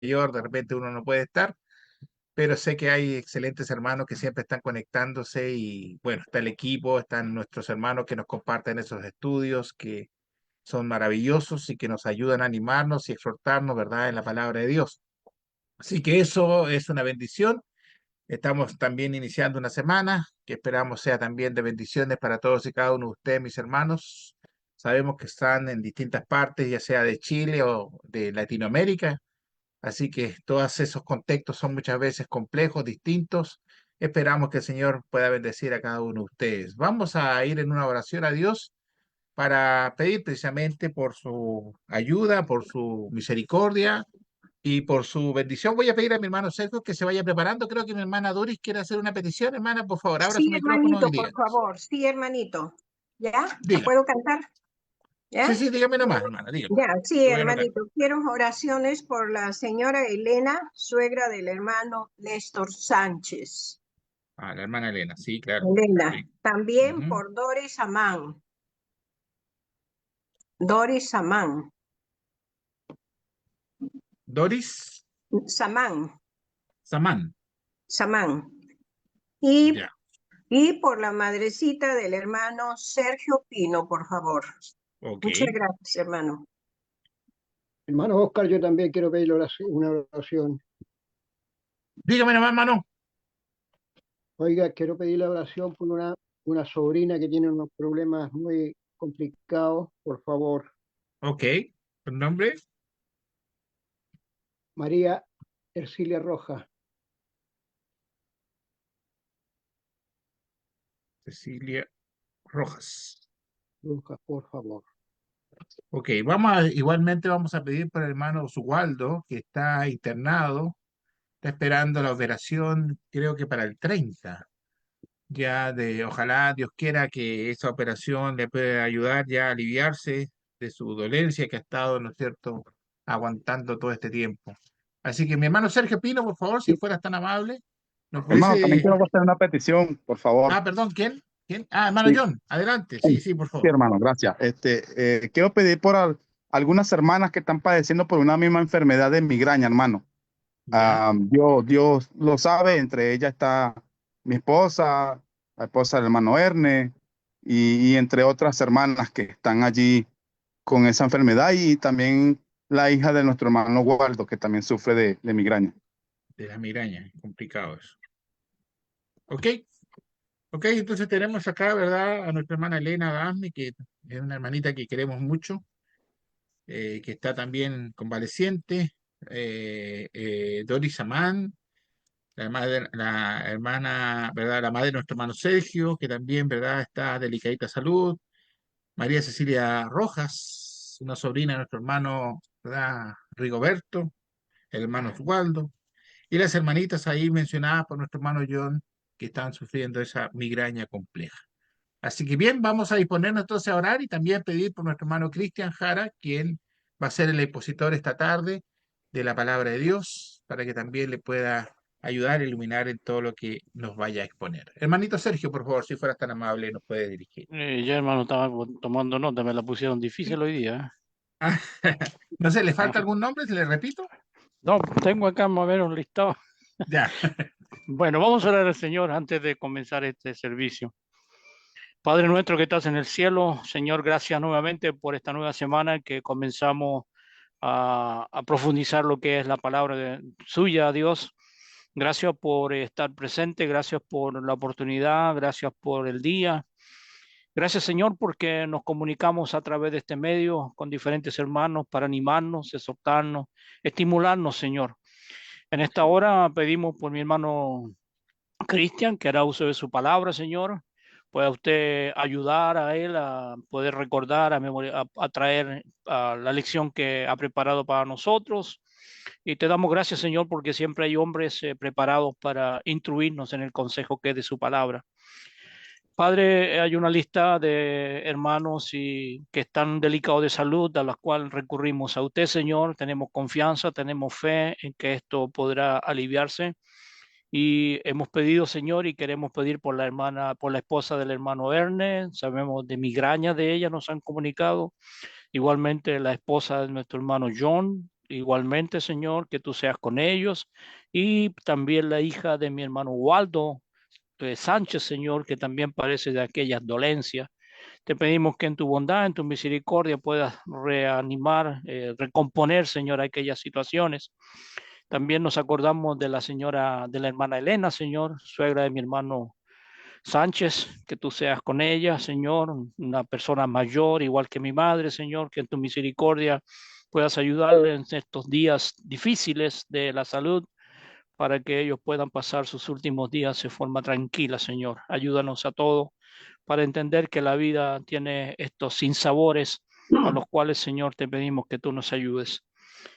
mayor, de repente uno no puede estar, pero sé que hay excelentes hermanos que siempre están conectándose y bueno, está el equipo, están nuestros hermanos que nos comparten esos estudios que son maravillosos y que nos ayudan a animarnos y exhortarnos, ¿verdad?, en la palabra de Dios. Así que eso es una bendición. Estamos también iniciando una semana que esperamos sea también de bendiciones para todos y cada uno de ustedes, mis hermanos. Sabemos que están en distintas partes, ya sea de Chile o de Latinoamérica, así que todos esos contextos son muchas veces complejos, distintos. Esperamos que el Señor pueda bendecir a cada uno de ustedes. Vamos a ir en una oración a Dios para pedir precisamente por su ayuda, por su misericordia y por su bendición. Voy a pedir a mi hermano Sergio que se vaya preparando. Creo que mi hermana Doris quiere hacer una petición. Hermana, por favor, abra su Sí, micrófono y hermanito, por díganos. favor. Sí, hermanito. ¿Ya? ¿Ya Diga. puedo cantar? Sí, ¿Ya? sí, dígame nomás, hermana, dígame. Ya, sí, Lo voy a anotar. hermanito. Quiero oraciones por la señora Elena, suegra del hermano Néstor Sánchez. Ah, la hermana Elena, sí, claro. Elena. Sí. También Ujú. por Doris Amán. Doris Samán. Doris Samán. Samán. Samán. Ya, Y por la madrecita del hermano Sergio Pino, por favor. ok. Muchas gracias, hermano. Hermano Oscar, yo también quiero pedirle una oración. Dígame nomás, hermano. Oiga, quiero pedir la oración por una sobrina que tiene unos problemas muy complicados. Por favor, Ok. ¿Tu nombre? María Ercilia Rojas. Cecilia Rojas. Rojas, por favor. Ok, igualmente vamos a pedir por el hermano Oswaldo, que está internado, está esperando la operación, creo que para el 30. Ojalá Dios quiera que esa operación le pueda ayudar ya a aliviarse de su dolencia que ha estado, ¿no es cierto?, aguantando todo este tiempo. Así que mi hermano Sergio Pino, por favor, si Sí, fueras tan amable, nos hermano, también pudiese... quiero hacer una petición, por favor. Ah, perdón, ¿quién? ¿Quién? Ah, hermano Sí, John, adelante, sí, sí, sí, por sí, favor. hermano, gracias. Quiero pedir por algunas hermanas que están padeciendo por una misma enfermedad de migraña, hermano. ¿Ya? Dios lo sabe, entre ellas está mi esposa, la esposa del hermano Erne, y entre otras hermanas que están allí con esa enfermedad, y también la hija de nuestro hermano Waldo, que también sufre de migraña. De la migraña, complicado eso. Ok, ok, entonces tenemos acá, ¿verdad?, a nuestra hermana Elena Gasmi, que es una hermanita que queremos mucho, que está también convaleciente, Doris Amán, la hermana, ¿verdad?, la madre de nuestro hermano Sergio, que también, ¿verdad?, está delicadita de salud, María Cecilia Rojas, una sobrina de nuestro hermano, ¿verdad?, Rigoberto, el hermano Oswaldo, y las hermanitas ahí mencionadas por nuestro hermano John, que están sufriendo esa migraña compleja. Así que bien, vamos a disponernos entonces a orar y también pedir por nuestro hermano Cristian Jara, quien va a ser el expositor esta tarde de la palabra de Dios, para que también le pueda ayudar a iluminar en todo lo que nos vaya a exponer. Hermanito Sergio, por favor, si fueras tan amable, nos puede dirigir. Ya, hermano, estaba tomando nota, me la pusieron difícil hoy día. Ah, no sé, ¿le ¿Eh? falta algún nombre? ¿Se le repito? No, tengo acá más o menos un listado. Ya. Bueno, vamos a orar al Señor antes de comenzar este servicio. Padre nuestro que estás en el cielo, Señor, gracias nuevamente por esta nueva semana que comenzamos a profundizar lo que es la palabra suya, Dios. Gracias por estar presente, gracias por la oportunidad, gracias por el día. Gracias, Señor, porque nos comunicamos a través de este medio con diferentes hermanos para animarnos, exhortarnos, estimularnos, Señor. En esta hora pedimos por mi hermano Cristian, que hará uso de su palabra, Señor. Pueda usted ayudar a él a poder recordar, a traer la lección que ha preparado para nosotros. Y te damos gracias, Señor, porque siempre hay hombres preparados para instruirnos en el consejo que es de su palabra. Padre, hay una lista de hermanos que están delicados de salud, a las cuales recurrimos a usted, Señor. Tenemos confianza, tenemos fe en que esto podrá aliviarse. Y hemos pedido, Señor, y queremos pedir por la hermana, por la esposa del hermano Ernest. Sabemos de migraña de ella, nos han comunicado. Igualmente la esposa de nuestro hermano John, igualmente, Señor, que tú seas con ellos, y también la hija de mi hermano Waldo Sánchez, Señor, que también parece de aquellas dolencias. Te pedimos que en tu bondad, en tu misericordia puedas reanimar, recomponer, Señor, aquellas situaciones. También nos acordamos de la señora, de la hermana Elena, Señor, suegra de mi hermano Sánchez, que tú seas con ella, Señor, una persona mayor, igual que mi madre, Señor, que en tu misericordia puedas ayudarle en estos días difíciles de la salud, para que ellos puedan pasar sus últimos días de forma tranquila, Señor. Ayúdanos a todos para entender que la vida tiene estos sinsabores a los cuales, Señor, te pedimos que tú nos ayudes.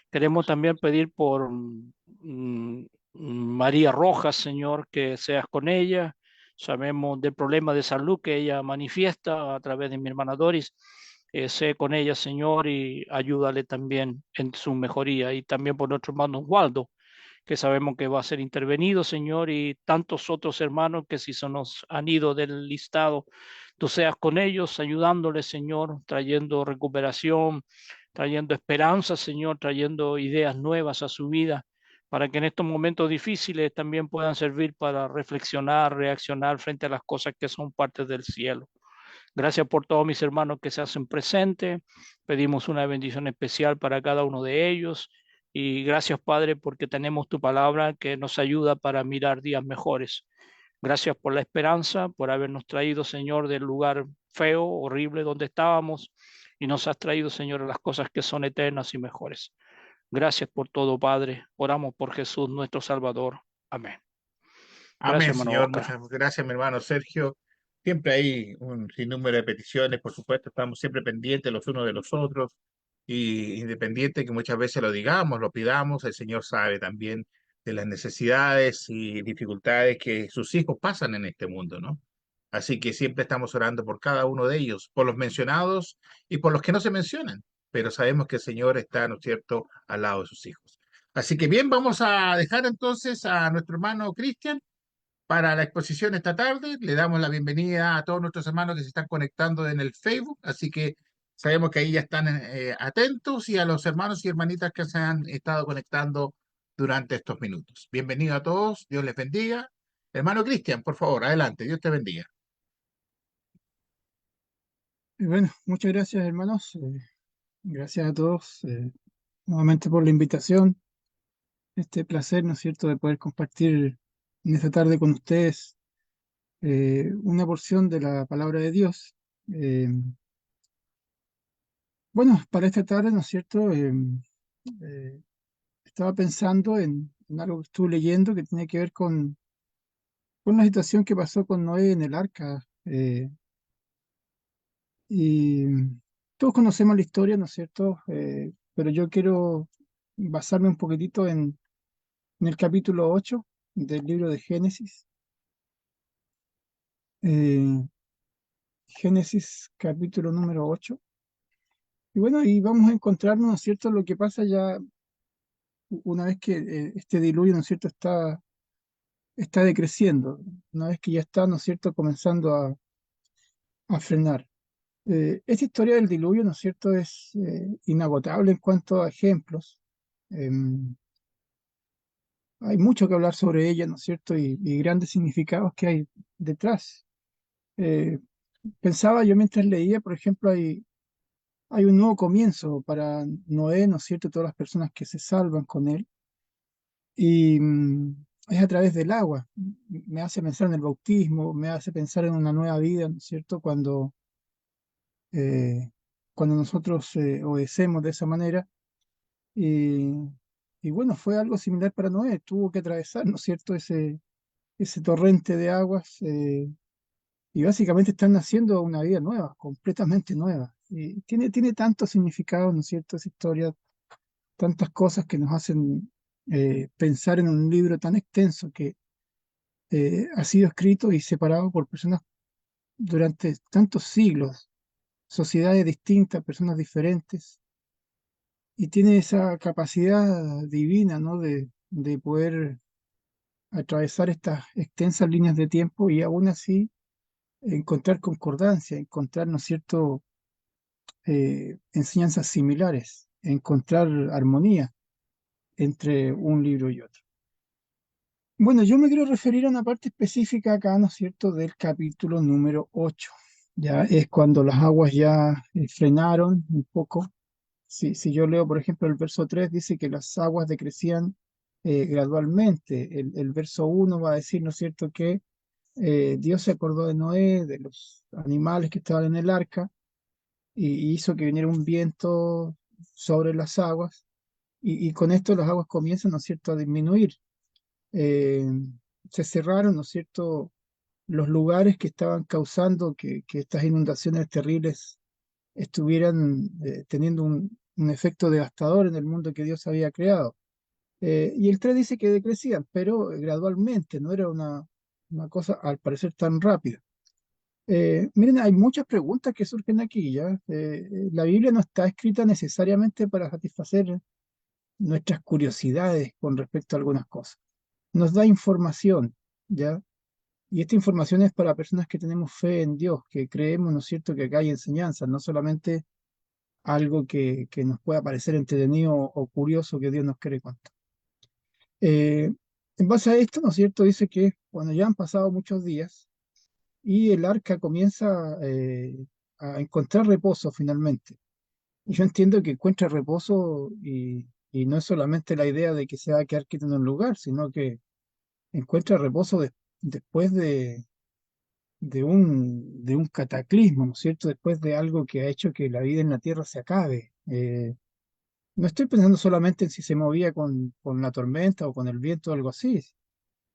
Queremos también pedir por María Rojas, Señor, que seas con ella. Sabemos del problema de salud que ella manifiesta a través de mi hermana Doris. Sé con ella, Señor, y ayúdale también en su mejoría. Y también por nuestro hermano Waldo, que sabemos que va a ser intervenido, Señor, y tantos otros hermanos que si se nos han ido del listado, tú seas con ellos, ayudándoles, Señor, trayendo recuperación, trayendo esperanza, Señor, trayendo ideas nuevas a su vida, para que en estos momentos difíciles también puedan servir para reflexionar, reaccionar frente a las cosas que son parte del cielo. Gracias por todos mis hermanos que se hacen presentes. Pedimos una bendición especial para cada uno de ellos. Y gracias, Padre, porque tenemos tu palabra que nos ayuda para mirar días mejores. Gracias por la esperanza, por habernos traído, Señor, del lugar feo, horrible donde estábamos, y nos has traído, Señor, a las cosas que son eternas y mejores. Gracias por todo, Padre. Oramos por Jesús, nuestro Salvador. Amén. Gracias, Amén, hermano Señor. Oscar. Muchas gracias, mi hermano Sergio. Siempre hay un sinnúmero de peticiones, por supuesto, estamos siempre pendientes los unos de los otros, y independiente que muchas veces lo digamos, lo pidamos, el Señor sabe también de las necesidades y dificultades que sus hijos pasan en este mundo, ¿no? Así que siempre estamos orando por cada uno de ellos, por los mencionados y por los que no se mencionan, pero sabemos que el Señor está, ¿no es cierto?, al lado de sus hijos. Así que bien, vamos a dejar entonces a nuestro hermano Cristian para la exposición esta tarde. Le damos la bienvenida a todos nuestros hermanos que se están conectando en el Facebook, así que sabemos que ahí ya están atentos, y a los hermanos y hermanitas que se han estado conectando durante estos minutos. Bienvenido a todos, Dios les bendiga. Hermano Cristian, por favor, adelante, Dios te bendiga. Y bueno, muchas gracias, hermanos. Gracias a todos nuevamente por la invitación. Este placer, ¿no es cierto?, de poder compartir en esta tarde con ustedes una porción de la palabra de Dios. Bueno, para esta tarde, ¿no es cierto?, eh, estaba pensando en algo que estuve leyendo que tiene que ver con la situación que pasó con Noé en el arca. Y todos conocemos la historia, ¿no es cierto? Pero yo quiero basarme un poquitito en el capítulo 8 del libro de Génesis. Eh, Génesis capítulo número 8. Y bueno, y vamos a encontrarnos, ¿no es cierto?, lo que pasa ya una vez que este diluvio, ¿no es cierto?, está decreciendo, una vez que ya está, ¿no es cierto?, comenzando a frenar. Esta historia del diluvio, ¿no es cierto?, es inagotable en cuanto a ejemplos. Em, Hay mucho que hablar sobre ella, ¿no es cierto?, y grandes significados que hay detrás. Eh, Pensaba yo mientras leía, por ejemplo, hay un nuevo comienzo para Noé, ¿no es cierto?, todas las personas que se salvan con él, y es a través del agua. Me hace pensar en el bautismo, me hace pensar en una nueva vida, ¿no es cierto?, eh, cuando nosotros obedecemos de esa manera. Y, y bueno, fue algo similar para Noé, tuvo que atravesar, ¿no es cierto?, ese torrente de aguas, y básicamente están haciendo una vida nueva, completamente nueva. Y tiene tanto significado, ¿no es cierto?, esa historia, tantas cosas que nos hacen pensar en un libro tan extenso que ha sido escrito y separado por personas durante tantos siglos, sociedades distintas, personas diferentes, y tiene esa capacidad divina, ¿no?, de poder atravesar estas extensas líneas de tiempo y aún así encontrar concordancia, encontrar, ¿no es cierto?, enseñanzas similares, encontrar armonía. entre un libro y otro. Bueno, yo me quiero referir a una parte específica acá, ¿no es cierto?, del capítulo número 8. Ya es cuando las aguas ya frenaron un poco. Si yo leo, por ejemplo, el verso 3, dice que las aguas decrecían gradualmente. El verso 1 va a decir, ¿no es cierto?, que Dios se acordó de Noé, de los animales que estaban en el arca, y hizo que viniera un viento sobre las aguas, y con esto las aguas comienzan, ¿no es cierto?, a disminuir. Eh, Se cerraron, ¿no es cierto?, los lugares que estaban causando que estas inundaciones terribles estuvieran teniendo un efecto devastador en el mundo que Dios había creado. Y el 3 dice que decrecían, pero gradualmente, no era una cosa al parecer tan rápida. Miren, hay muchas preguntas que surgen aquí, ¿ya? La Biblia no está escrita necesariamente para satisfacer nuestras curiosidades con respecto a algunas cosas. Nos da información, ¿ya? Y esta información es para personas que tenemos fe en Dios, que creemos, ¿no es cierto?, que acá hay enseñanza, no solamente algo que nos pueda parecer entretenido o curioso que Dios nos quiere contar. En base a esto, ¿no es cierto?, dice que cuando ya han pasado muchos días y el arca comienza a encontrar reposo finalmente. Y yo entiendo que encuentra reposo y no es solamente la idea de que se va a quedar quieto en un lugar, sino que encuentra reposo después de un cataclismo, ¿no es cierto? Después de algo que ha hecho que la vida en la tierra se acabe. No estoy pensando solamente en si se movía con la tormenta o con el viento o algo así.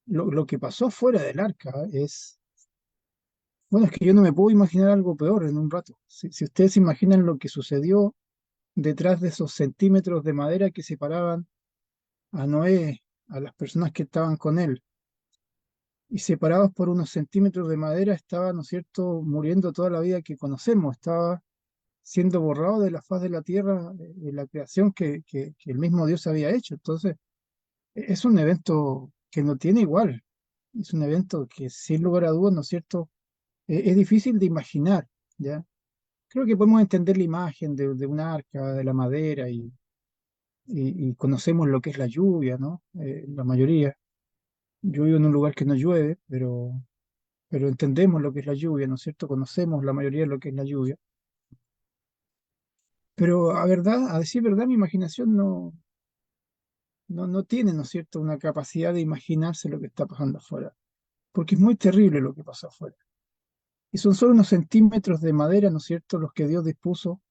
Lo que pasó fuera del arca es, bueno, es que yo no me puedo imaginar algo peor en un rato. Si ustedes imaginan lo que sucedió detrás de esos centímetros de madera que separaban a Noé, a las personas que estaban con él, y separados por unos centímetros de madera estaba, ¿no es cierto?, muriendo toda la vida que conocemos, estaba siendo borrado de la faz de la tierra, de la creación que el mismo Dios había hecho. Entonces, es un evento que no tiene igual. Es un evento que, sin lugar a dudas, ¿no es cierto?, es difícil de imaginar, ¿ya? Creo que podemos entender la imagen de un arca, de la madera, y conocemos lo que es la lluvia, ¿no? La mayoría. Yo vivo en un lugar que no llueve, pero entendemos lo que es la lluvia, ¿no es cierto? Conocemos la mayoría de lo que es la lluvia. Pero a decir verdad, mi imaginación no tiene, ¿no es cierto?, una capacidad de imaginarse lo que está pasando afuera, porque es muy terrible lo que pasa afuera. Y son solo unos centímetros de madera, ¿no es cierto?, los que Dios dispuso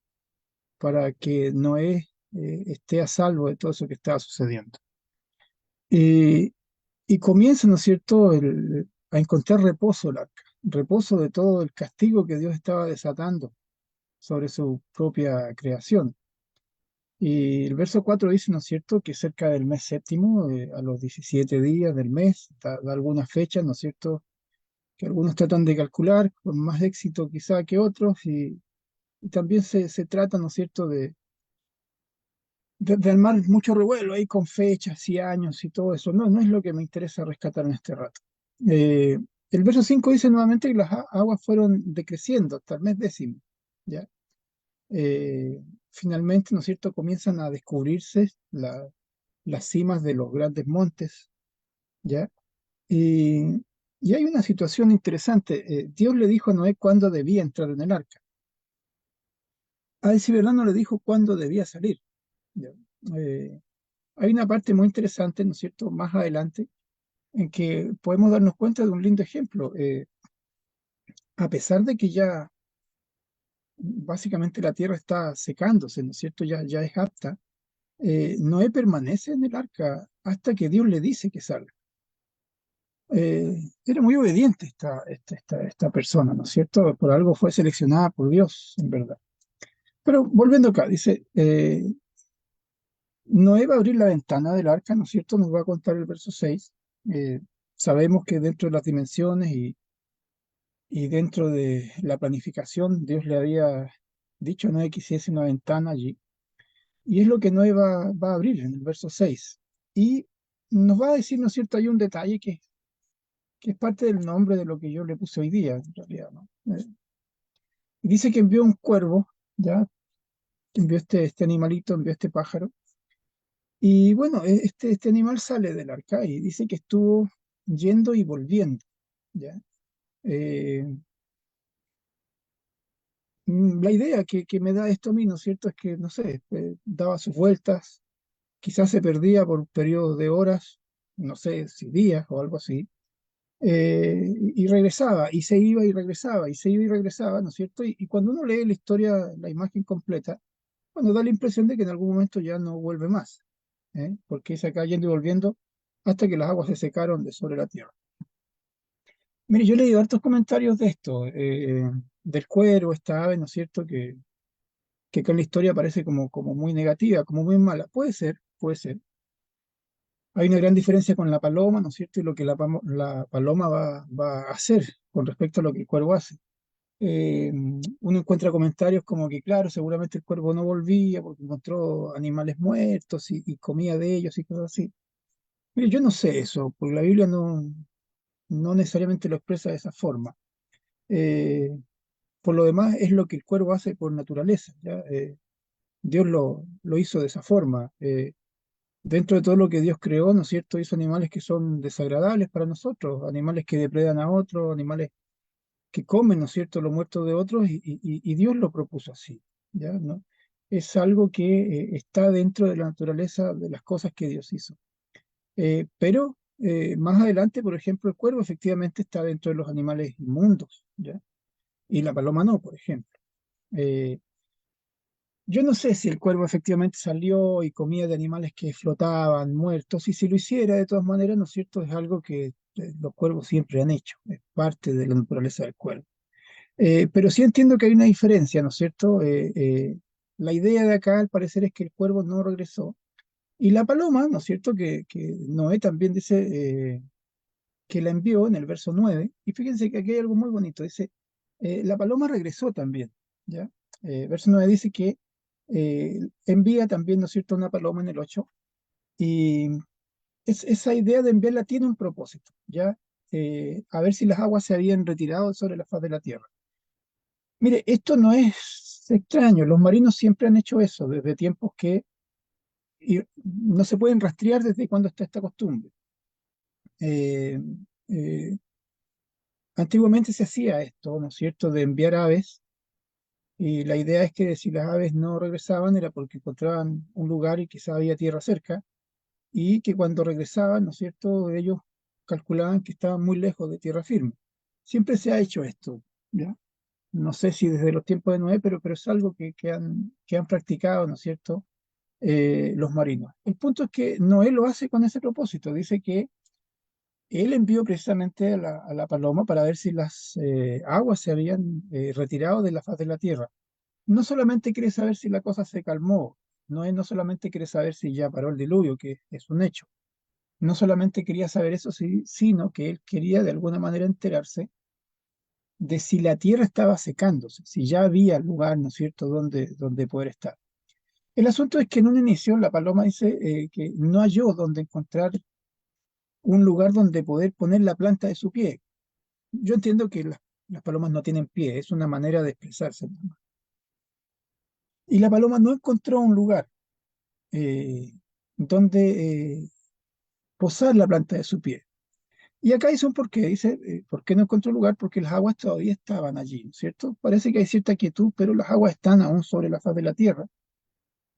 para que Noé esté a salvo de todo eso que estaba sucediendo. Y, y comienza, ¿no es cierto?, a encontrar reposo el arca, reposo de todo el castigo que Dios estaba desatando sobre su propia creación. Y el verso 4 dice, ¿no es cierto?, que cerca del mes séptimo, a los 17 días del mes, da algunas fechas, ¿no es cierto?, que algunos tratan de calcular con más éxito quizá que otros, y también se trata, ¿no es cierto?, de armar mucho revuelo ahí con fechas y años y todo eso. No es lo que me interesa rescatar en este rato. Eh, el verso 5 dice nuevamente que las aguas fueron decreciendo hasta el mes décimo, ¿ya? Finalmente, ¿no es cierto?, comienzan a descubrirse las cimas de los grandes montes, ¿ya? Y, y hay una situación interesante. Dios le dijo a Noé cuándo debía entrar en el arca. A decir verdad, no le dijo cuándo debía salir, ¿ya? Eh, Hay una parte muy interesante, ¿no es cierto?, más adelante, en que podemos darnos cuenta de un lindo ejemplo. A pesar de que ya básicamente la tierra está secándose, ¿no es cierto?, ya es apta, Noé permanece en el arca hasta que Dios le dice que salga. Era muy obediente esta persona, ¿no es cierto? Por algo fue seleccionada por Dios, en verdad. Pero volviendo acá, dice, Noé va a abrir la ventana del arca, ¿no es cierto? Nos va a contar el verso 6. Eh, Sabemos que dentro de las dimensiones y dentro de la planificación, Dios le había dicho a Noé que hiciese una ventana allí. Y es lo que Noé va a abrir en el verso 6. Y nos va a decir, ¿no es cierto? Hay un detalle que es parte del nombre de lo que yo le puse hoy día, en realidad, ¿no? Dice que envió un cuervo, ¿ya? Envió este animalito, envió este pájaro, Y bueno, este animal sale del arca y dice que estuvo yendo y volviendo, ¿ya? Eh, la idea que me da esto a mí, ¿no es cierto?, es que, no sé, daba sus vueltas, quizás se perdía por periodos de horas, no sé si días o algo así, y regresaba, y se iba y regresaba, y se iba y regresaba, ¿no es cierto? Y cuando uno lee la historia, la imagen completa, bueno, da la impresión de que en algún momento ya no vuelve más, porque se acá yendo y volviendo hasta que las aguas se secaron de sobre la tierra. Mire, yo he leído hartos comentarios de esto, del cuero, esta ave, ¿no es cierto?, que acá en la historia parece como muy negativa, como muy mala. Puede ser, puede ser. Hay una gran diferencia con la paloma, ¿no es cierto?, y lo que la paloma va a hacer con respecto a lo que el cuervo hace. Uno encuentra comentarios como que, claro, seguramente el cuervo no volvía porque encontró animales muertos y comía de ellos y cosas así. Mire, yo no sé eso, porque la Biblia no necesariamente lo expresa de esa forma. Eh, por lo demás, es lo que el cuervo hace por naturaleza, ¿ya? Dios lo hizo de esa forma. Dentro de todo lo que Dios creó, ¿no es cierto?, hizo animales que son desagradables para nosotros, animales que depredan a otros, animales que comen, ¿no es cierto?, lo muerto de otros, y Dios lo propuso así, ¿ya? ¿No? Es algo que está dentro de la naturaleza de las cosas que Dios hizo. Pero más adelante, por ejemplo, el cuervo efectivamente está dentro de los animales inmundos, ¿ya? Y la paloma no, por ejemplo. Eh, yo no sé si el cuervo efectivamente salió y comía de animales que flotaban muertos, y si lo hiciera de todas maneras, ¿no es cierto?, es algo que los cuervos siempre han hecho, es parte de la naturaleza del cuervo. Pero sí entiendo que hay una diferencia, ¿no es cierto? La idea de acá, al parecer, es que el cuervo no regresó. Y la paloma, ¿no es cierto?, que Noé también dice que la envió en el verso 9. Y fíjense que aquí hay algo muy bonito. Dice, la paloma regresó también, ¿ya? Verso 9 dice que envía también, ¿no es cierto?, una paloma en el 8. Y esa idea de enviarla tiene un propósito, ¿ya? A ver si las aguas se habían retirado sobre la faz de la tierra. Mire, esto no es extraño, los marinos siempre han hecho eso desde tiempos que no se pueden rastrear desde cuando está esta costumbre. Eh, eh, Antiguamente se hacía esto, ¿no es cierto?, de enviar aves, y la idea es que si las aves no regresaban era porque encontraban un lugar y quizá había tierra cerca, y que cuando regresaban, ¿no es cierto?, ellos calculaban que estaban muy lejos de tierra firme. Siempre se ha hecho esto, ¿ya? No sé si desde los tiempos de Noé, pero es algo que han practicado, ¿no es cierto?, los marinos. El punto es que Noé lo hace con ese propósito. Dice que él envió precisamente a la paloma para ver si las aguas se habían retirado de la faz de la tierra. No solamente quiere saber si la cosa se calmó, no solamente quiere saber si ya paró el diluvio, que es un hecho. No solamente quería saber eso, sino que él quería de alguna manera enterarse de si la tierra estaba secándose, si ya había lugar, ¿no es cierto?, donde poder estar. El asunto es que en un inicio la paloma dice que no halló donde encontrar un lugar donde poder poner la planta de su pie. Yo entiendo que las palomas no tienen pie, es una manera de expresarse, ¿no? Y la paloma no encontró un lugar eh, donde posar la planta de su pie. Y acá dice un porqué, dice, ¿por qué no encontró lugar? Porque las aguas todavía estaban allí, ¿no es cierto? Parece que hay cierta quietud, pero las aguas están aún sobre la faz de la tierra.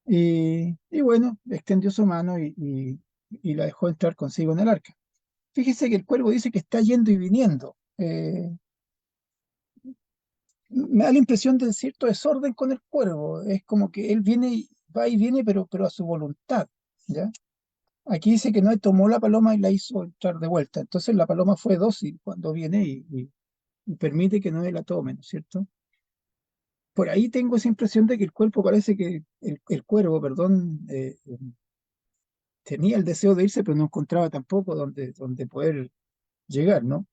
Y bueno, extendió su mano y la dejó entrar consigo en el arca. Fíjese que el cuervo dice que está yendo y viniendo. Me da la impresión de cierto desorden con el cuervo. Es como que él viene va y viene, pero a su voluntad, ¿ya? Aquí dice que Noé tomó la paloma y la hizo entrar de vuelta. Entonces la paloma fue dócil cuando viene y permite que Noé la tome, ¿no es cierto? Por ahí tengo esa impresión de que el cuerpo parece que, el cuervo, perdón, tenía el deseo de irse, pero no encontraba tampoco donde poder llegar, ¿no?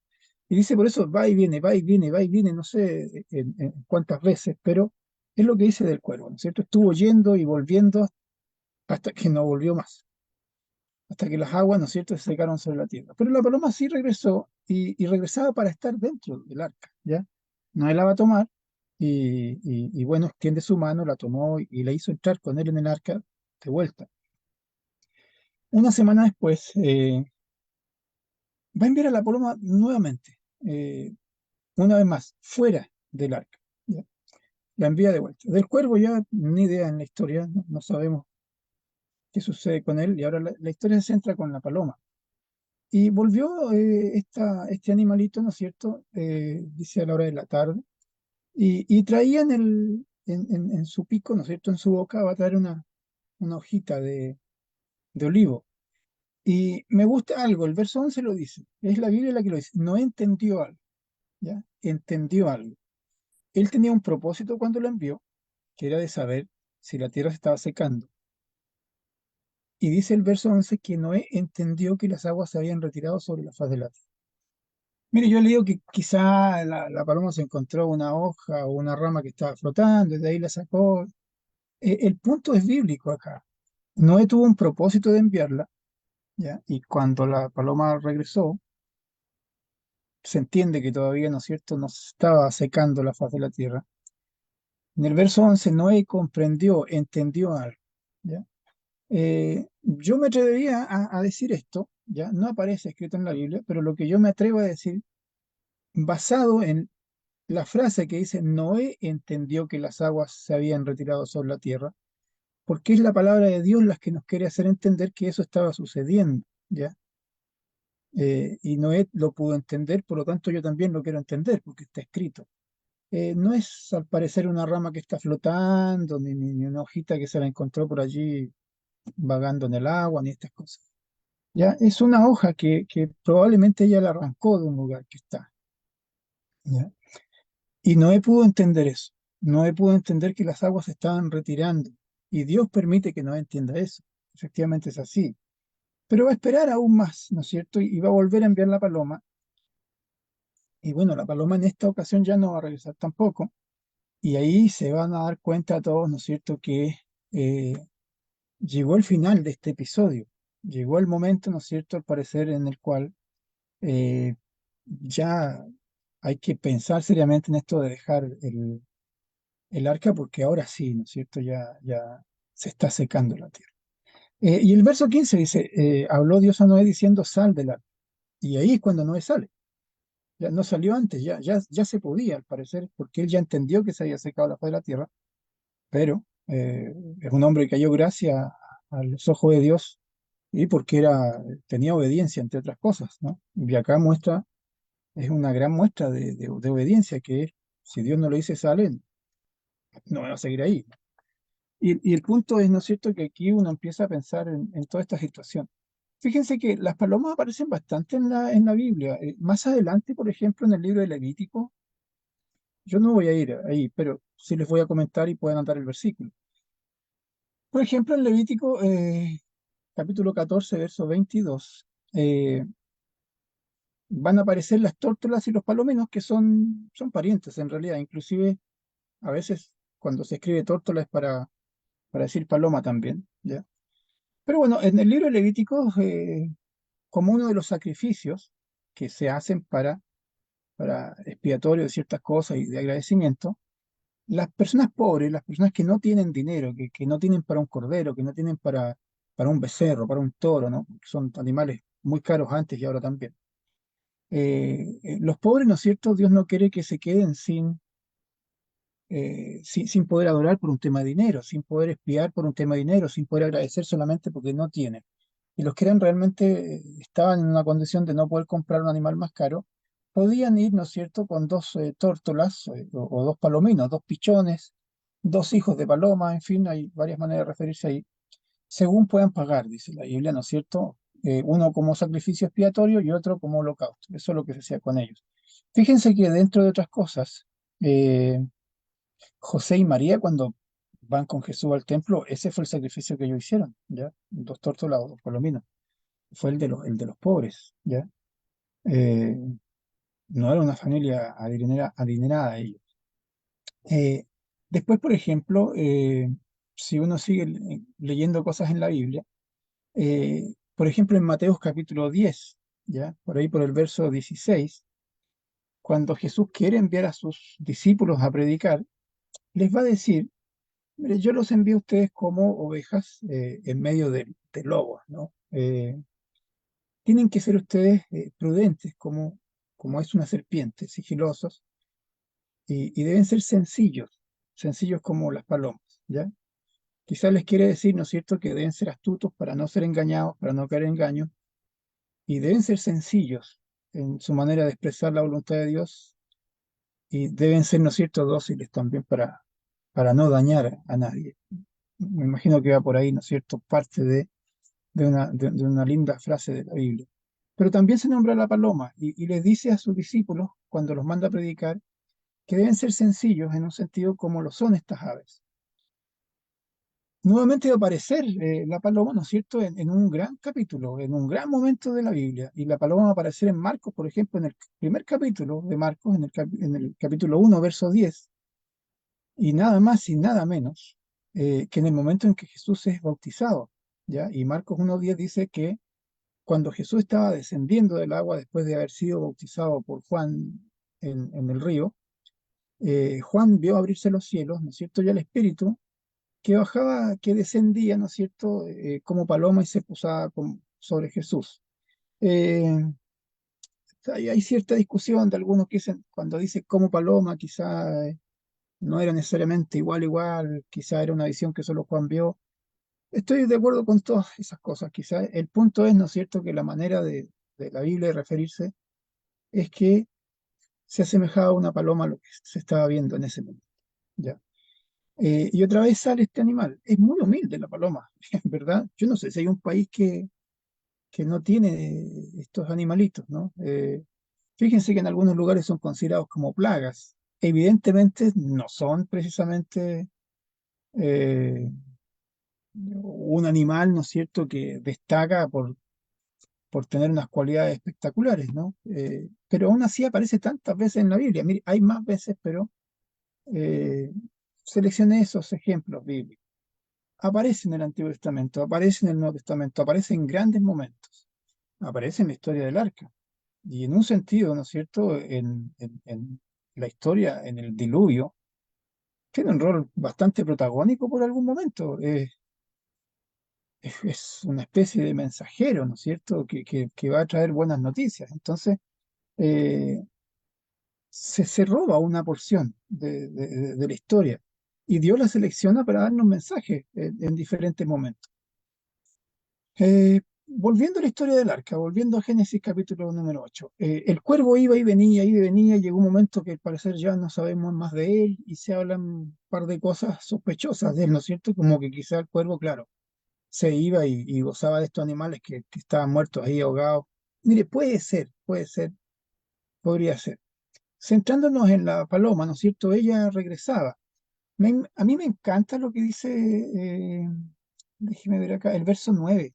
Y dice por eso va y viene, va y viene, va y viene, no sé en cuántas veces, pero es lo que dice del cuervo, ¿no es cierto? Estuvo yendo y volviendo hasta que no volvió más, hasta que las aguas, ¿no es cierto?, se secaron sobre la tierra. Pero la paloma sí regresó y regresaba para estar dentro del arca, ¿ya? Noé la va a tomar y bueno, extiende su mano, la tomó y la hizo entrar con él en el arca de vuelta. una semana después, va a enviar a la paloma nuevamente, una vez más, fuera del arca. ¿Ya? La envía de vuelta. Del cuervo ya ni idea en la historia, no sabemos qué sucede con él, y ahora la historia se centra con la paloma. Y volvió este animalito, ¿no es cierto? Dice a la hora de la tarde, y traía en su pico, ¿no es cierto? En su boca va a traer una hojita de olivo. Y me gusta algo, el verso 11 lo dice, es la Biblia la que lo dice, no entendió algo, ¿ya? Entendió algo. Él tenía un propósito cuando lo envió, que era de saber si la tierra se estaba secando. Y dice el verso 11 que Noé entendió que las aguas se habían retirado sobre la faz de la tierra. Mire, yo le digo que quizá la paloma se encontró una hoja o una rama que estaba flotando, y de ahí la sacó. El punto es bíblico acá. Noé tuvo un propósito de enviarla, ¿ya? Y cuando la paloma regresó, se entiende que todavía, ¿no es cierto?, no se estaba secando la faz de la tierra. En el verso 11, Noé comprendió, entendió algo, ¿ya? Yo me atrevería a decir esto, ¿ya? No aparece escrito en la Biblia, pero lo que yo me atrevo a decir, basado en la frase que dice, Noé entendió que las aguas se habían retirado sobre la tierra, porque es la palabra de Dios la que nos quiere hacer entender que eso estaba sucediendo, ¿ya? Y Noé lo pudo entender, por lo tanto yo también lo quiero entender, porque está escrito. No es al parecer una rama que está flotando, ni una hojita que se la encontró por allí vagando en el agua, ni estas cosas. Ya es una hoja que probablemente ella la arrancó de un lugar que está. ¿Ya? Y Noé pudo entender eso. Noé pudo entender que las aguas se estaban retirando. Y Dios permite que Noé entienda eso. Efectivamente es así. Pero va a esperar aún más, ¿no es cierto? Y va a volver a enviar la paloma. Y bueno, la paloma en esta ocasión ya no va a regresar tampoco. Y ahí se van a dar cuenta todos, ¿no es cierto?, que llegó el final de este episodio. Llegó el momento, ¿no es cierto?, al parecer, en el cual ya hay que pensar seriamente en esto de dejar el arca, porque ahora sí, ¿no es cierto?, ya se está secando la tierra. Y el verso 15 dice, habló Dios a Noé diciendo, sal del arca. Y ahí es cuando Noé sale. Ya no salió antes, ya se podía, al parecer, porque él ya entendió que se había secado la faz de la tierra, pero es un hombre que halló gracia a los ojos de Dios y porque tenía obediencia, entre otras cosas, ¿no? Y acá es una gran muestra de obediencia, que es, si Dios no lo dice sale, no va a seguir ahí. Y el punto es, ¿no es cierto?, que aquí uno empieza a pensar en toda esta situación. Fíjense que las palomas aparecen bastante en la Biblia. Más adelante, por ejemplo, en el libro de Levítico, yo no voy a ir ahí, pero sí les voy a comentar y pueden anotar el versículo. Por ejemplo, en Levítico, capítulo 14, verso 22, van a aparecer las tórtolas y los palominos, que son parientes en realidad. Inclusive, a veces, cuando se escribe tórtola es para decir paloma también, ¿ya? Pero bueno, en el libro de Levítico, como uno de los sacrificios que se hacen para expiatorio de ciertas cosas y de agradecimiento, las personas pobres, las personas que no tienen dinero, que no tienen para un cordero, que no tienen para un becerro, para un toro, ¿no? Son animales muy caros antes y ahora también. Los pobres, ¿no es cierto? Dios no quiere que se queden sin poder adorar por un tema de dinero, sin poder expiar por un tema de dinero, sin poder agradecer solamente porque no tienen. Y los que eran realmente, estaban en una condición de no poder comprar un animal más caro, podían ir, ¿no es cierto?, con dos tórtolas o dos palominos, dos pichones, dos hijos de paloma, en fin, hay varias maneras de referirse ahí, según puedan pagar, dice la Biblia, ¿no es cierto? Uno como sacrificio expiatorio y otro como holocausto. Eso es lo que se hacía con ellos. Fíjense que dentro de otras cosas, José y María, cuando van con Jesús al templo, ese fue el sacrificio que ellos hicieron, ¿ya? Dos tórtolas o dos palominos. Fue el de los pobres, ¿ya? Eh, no era una familia adinerada ellos. Eh, Después, por ejemplo, si uno sigue leyendo cosas en la Biblia, por ejemplo, en Mateos capítulo 10, ¿ya? Por ahí por el verso 16, cuando Jesús quiere enviar a sus discípulos a predicar, les va a decir, mire, yo los envío a ustedes como ovejas en medio lobos, ¿no? Tienen que ser ustedes prudentes como es una serpiente, sigilosos, y deben ser sencillos como las palomas, ¿ya? Quizás les quiere decir, ¿no es cierto?, que deben ser astutos para no ser engañados, para no caer en engaño, y deben ser sencillos en su manera de expresar la voluntad de Dios, y deben ser, ¿no es cierto?, dóciles también para no dañar a nadie. Me imagino que va por ahí, ¿no es cierto?, parte de una linda frase de la Biblia. Pero también se nombra la paloma y les dice a sus discípulos, cuando los manda a predicar, que deben ser sencillos en un sentido como lo son estas aves. Nuevamente va a aparecer la paloma, ¿no es cierto?, en un gran capítulo, en un gran momento de la Biblia. Y la paloma va a aparecer en Marcos, por ejemplo, en el primer capítulo de Marcos, en el capítulo 1, verso 10, y nada más y nada menos que en el momento en que Jesús es bautizado, ¿ya? Y Marcos 1:10 dice que cuando Jesús estaba descendiendo del agua después de haber sido bautizado por Juan en el río, Juan vio abrirse los cielos, ¿no es cierto?, y el Espíritu que bajaba, que descendía, ¿no es cierto?, como paloma y se posaba sobre Jesús. Eh, hay cierta discusión de algunos que dicen, cuando dice como paloma, quizá no era necesariamente igual, quizá era una visión que solo Juan vio. Estoy de acuerdo con todas esas cosas. Quizá el punto es, ¿no es cierto?, que la manera de la Biblia de referirse es que se asemejaba a una paloma a lo que se estaba viendo en ese momento. ¿Ya? Y otra vez sale este animal. Es muy humilde la paloma, ¿verdad? Yo no sé si hay un país que no tiene estos animalitos, ¿no? Fíjense que en algunos lugares son considerados como plagas. Evidentemente no son precisamente un animal, ¿no es cierto?, que destaca por tener unas cualidades espectaculares, ¿no? Pero aún así aparece tantas veces en la Biblia. Mire, hay más veces, pero eh, seleccioné esos ejemplos bíblicos. Aparece en el Antiguo Testamento, aparece en el Nuevo Testamento, aparece en grandes momentos, aparece en la historia del arca. Y en un sentido, ¿no es cierto?, en la historia, en el diluvio, tiene un rol bastante protagónico por algún momento. Es una especie de mensajero, ¿no es cierto?, que va a traer buenas noticias. Entonces, eh, se roba una porción de la historia y Dios la selecciona para darnos mensajes en diferentes momentos. Volviendo a la historia del arca, volviendo a Génesis capítulo número 8, el cuervo iba y venía, llegó un momento que al parecer ya no sabemos más de él y se hablan un par de cosas sospechosas de él, ¿no es cierto? Como que quizá el cuervo, claro, se iba y gozaba de estos animales que estaban muertos ahí ahogados. Mire, puede ser, podría ser. Centrándonos en la paloma, ¿no es cierto? Ella regresaba. A mí me encanta lo que dice, déjeme ver acá, el verso 9.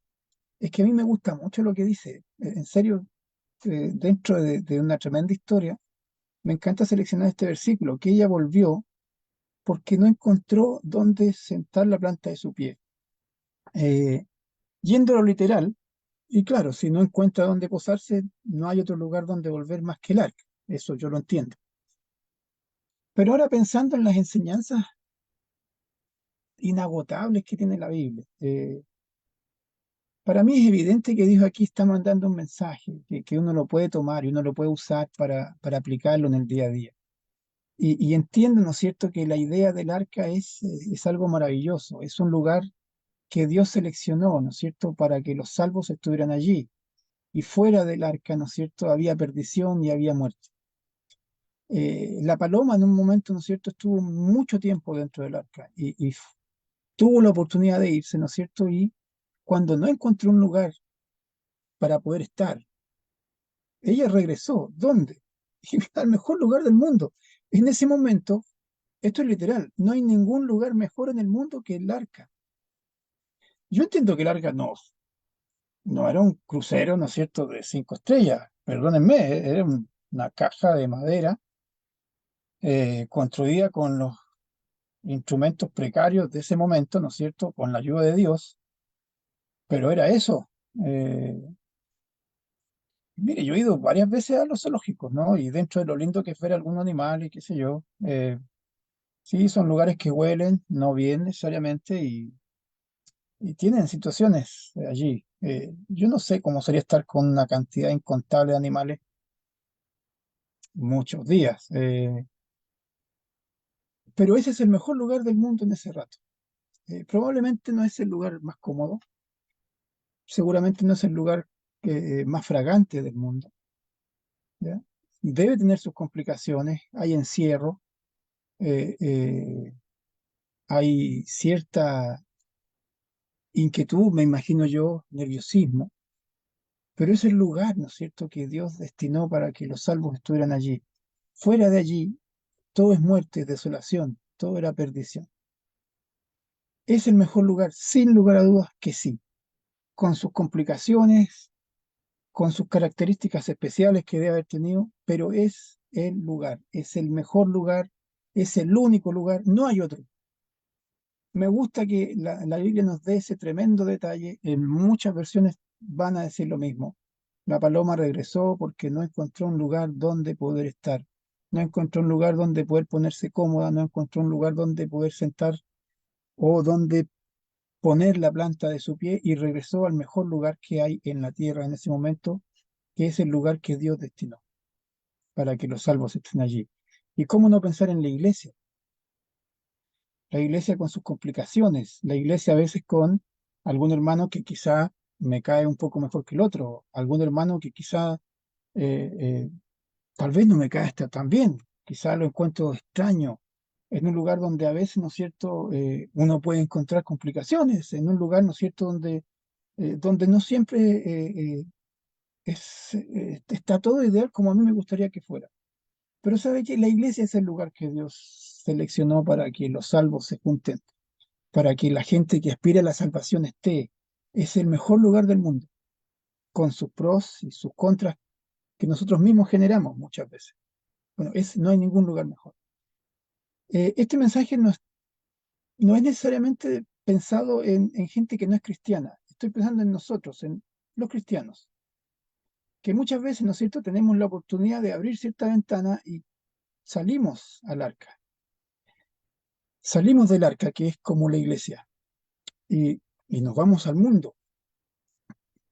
Es que a mí me gusta mucho lo que dice. En serio, dentro de una tremenda historia, me encanta seleccionar este versículo, que ella volvió porque no encontró dónde sentar la planta de su pie. Yendo a lo literal, y claro, si no encuentra dónde posarse, no hay otro lugar donde volver más que el arca. Eso yo lo entiendo. Pero ahora pensando en las enseñanzas inagotables que tiene la Biblia, para mí es evidente que Dios aquí está mandando un mensaje que uno lo puede tomar y uno lo puede usar para aplicarlo en el día a día. Y entiendo, ¿no es cierto?, que la idea del arca es algo maravilloso, es un lugar que Dios seleccionó, ¿no es cierto?, para que los salvos estuvieran allí. Y fuera del arca, ¿no es cierto?, había perdición y había muerte. La paloma en un momento, ¿no es cierto?, estuvo mucho tiempo dentro del arca y tuvo la oportunidad de irse, ¿no es cierto? Y cuando no encontró un lugar para poder estar, ella regresó. ¿Dónde? Al mejor lugar del mundo. En ese momento, esto es literal, no hay ningún lugar mejor en el mundo que el arca. Yo entiendo que el arca no era un crucero, ¿no es cierto?, de 5 estrellas, perdónenme, era una caja de madera construida con los instrumentos precarios de ese momento, ¿no es cierto?, con la ayuda de Dios, pero era eso. Eh, Mire, yo he ido varias veces a los zoológicos, ¿no? Y dentro de lo lindo que es ver algún animal y qué sé yo, sí, son lugares que huelen, no bien necesariamente, y tienen situaciones allí. Yo no sé cómo sería estar con una cantidad incontable de animales muchos días, pero ese es el mejor lugar del mundo en ese rato. Probablemente no es el lugar más cómodo, seguramente no es el lugar más fragante del mundo, ¿ya? Debe tener sus complicaciones, hay encierro, eh, eh, hay cierta inquietud, me imagino yo, nerviosismo, pero es el lugar, ¿no es cierto?, que Dios destinó para que los salvos estuvieran allí. Fuera de allí, todo es muerte, desolación, todo era perdición. Es el mejor lugar, sin lugar a dudas que sí, con sus complicaciones, con sus características especiales que debe haber tenido, pero es el lugar, es el mejor lugar, es el único lugar, no hay otro. Me gusta que la Biblia nos dé ese tremendo detalle. En muchas versiones van a decir lo mismo. La paloma regresó porque no encontró un lugar donde poder estar. No encontró un lugar donde poder ponerse cómoda, no encontró un lugar donde poder sentar o donde poner la planta de su pie y regresó al mejor lugar que hay en la tierra en ese momento, que es el lugar que Dios destinó para que los salvos estén allí. ¿Y cómo no pensar en la iglesia? La iglesia con sus complicaciones, la iglesia a veces con algún hermano que quizá me cae un poco mejor que el otro, algún hermano que quizá eh, eh, tal vez no me cae hasta tan bien, quizá lo encuentro extraño, en un lugar donde a veces, ¿no es cierto?, uno puede encontrar complicaciones, en un lugar, ¿no es cierto?, donde no siempre está todo ideal como a mí me gustaría que fuera. Pero sabe que la iglesia es el lugar que Dios seleccionó para que los salvos se junten, para que la gente que aspira a la salvación esté. Es el mejor lugar del mundo, con sus pros y sus contras que nosotros mismos generamos muchas veces. Bueno, no hay ningún lugar mejor. Este mensaje no es necesariamente pensado en gente que no es cristiana. Estoy pensando en nosotros, en los cristianos, que muchas veces, ¿no es cierto?, tenemos la oportunidad de abrir cierta ventana y salimos al arca. Salimos del arca, que es como la iglesia, y nos vamos al mundo,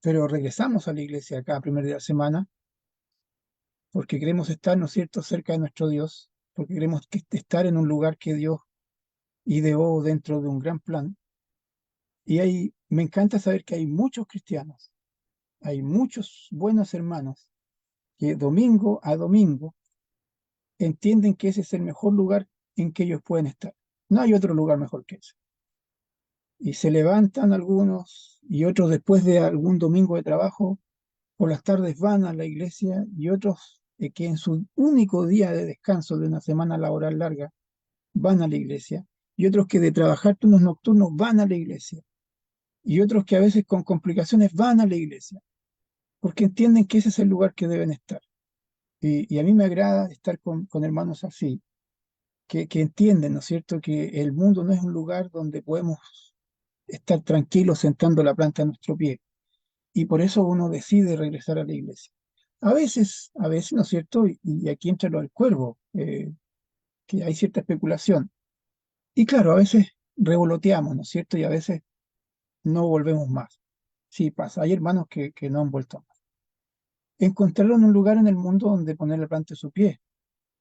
pero regresamos a la iglesia cada primer día de la semana porque queremos estar, ¿no es cierto?, cerca de nuestro Dios, porque queremos estar en un lugar que Dios ideó dentro de un gran plan. Y me encanta saber que hay muchos cristianos, hay muchos buenos hermanos que domingo a domingo entienden que ese es el mejor lugar en que ellos pueden estar. No hay otro lugar mejor que ese. Y se levantan algunos y otros después de algún domingo de trabajo, por las tardes van a la iglesia y otros que en su único día de descanso de una semana laboral larga van a la iglesia y otros que de trabajar turnos nocturnos van a la iglesia y otros que a veces con complicaciones van a la iglesia porque entienden que ese es el lugar que deben estar. Y a mí me agrada estar con hermanos así, que entienden, ¿no es cierto?, que el mundo no es un lugar donde podemos estar tranquilos sentando la planta de nuestro pie. Y por eso uno decide regresar a la iglesia. A veces, ¿no es cierto? Y aquí entra lo del cuervo, que hay cierta especulación. Y claro, a veces revoloteamos, ¿no es cierto? Y a veces no volvemos más. Sí, pasa. Hay hermanos que no han vuelto más. Encontraron un lugar en el mundo donde poner la planta de su pie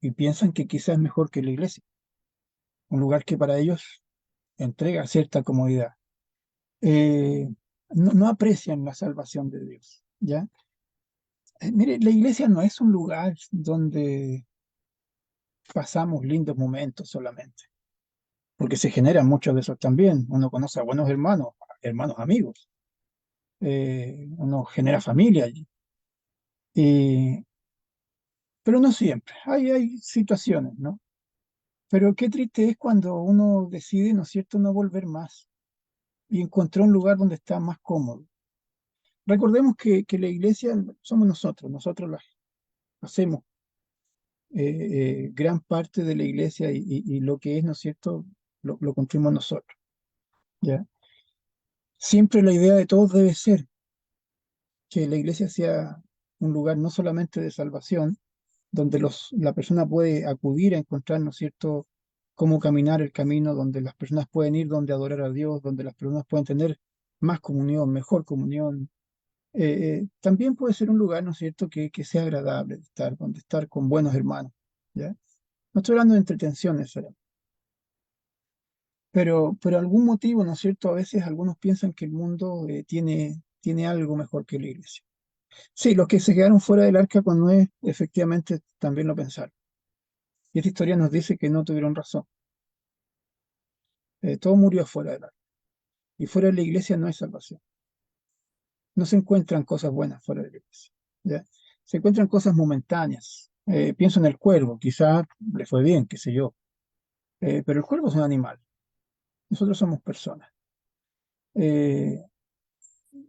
y piensan que quizás es mejor que la iglesia. Un lugar que para ellos entrega cierta comodidad. Eh, no aprecian la salvación de Dios, ¿ya? Mire, la iglesia no es un lugar donde pasamos lindos momentos solamente, porque se generan muchos de esos también. Uno conoce a buenos hermanos, hermanos amigos, uno genera familia allí. Pero no siempre, hay situaciones, ¿no? Pero qué triste es cuando uno decide, ¿no es cierto?, no volver más y encontrar un lugar donde está más cómodo. Recordemos que la iglesia somos nosotros las hacemos gran parte de la iglesia y lo que es, ¿no es cierto?, lo construimos nosotros, ¿ya? Siempre la idea de todos debe ser que la iglesia sea un lugar no solamente de salvación, donde la persona puede acudir a encontrar, ¿no es cierto?, cómo caminar el camino, donde las personas pueden ir, donde adorar a Dios, donde las personas pueden tener más comunión, mejor comunión. También puede ser un lugar, ¿no es cierto?, que sea agradable de estar, donde estar con buenos hermanos, ¿ya? No estoy hablando de entretenciones, pero por algún motivo, ¿no es cierto?, a veces algunos piensan que el mundo tiene algo mejor que la iglesia. Sí, los que se quedaron fuera del arca con Noé, efectivamente, también lo pensaron. Y esta historia nos dice que no tuvieron razón. Todo murió fuera del arca. Y fuera de la iglesia no hay salvación. No se encuentran cosas buenas fuera de la iglesia, ¿ya? Se encuentran cosas momentáneas. Pienso en el cuervo, quizás le fue bien, qué sé yo. Pero el cuervo es un animal. Nosotros somos personas. Eh,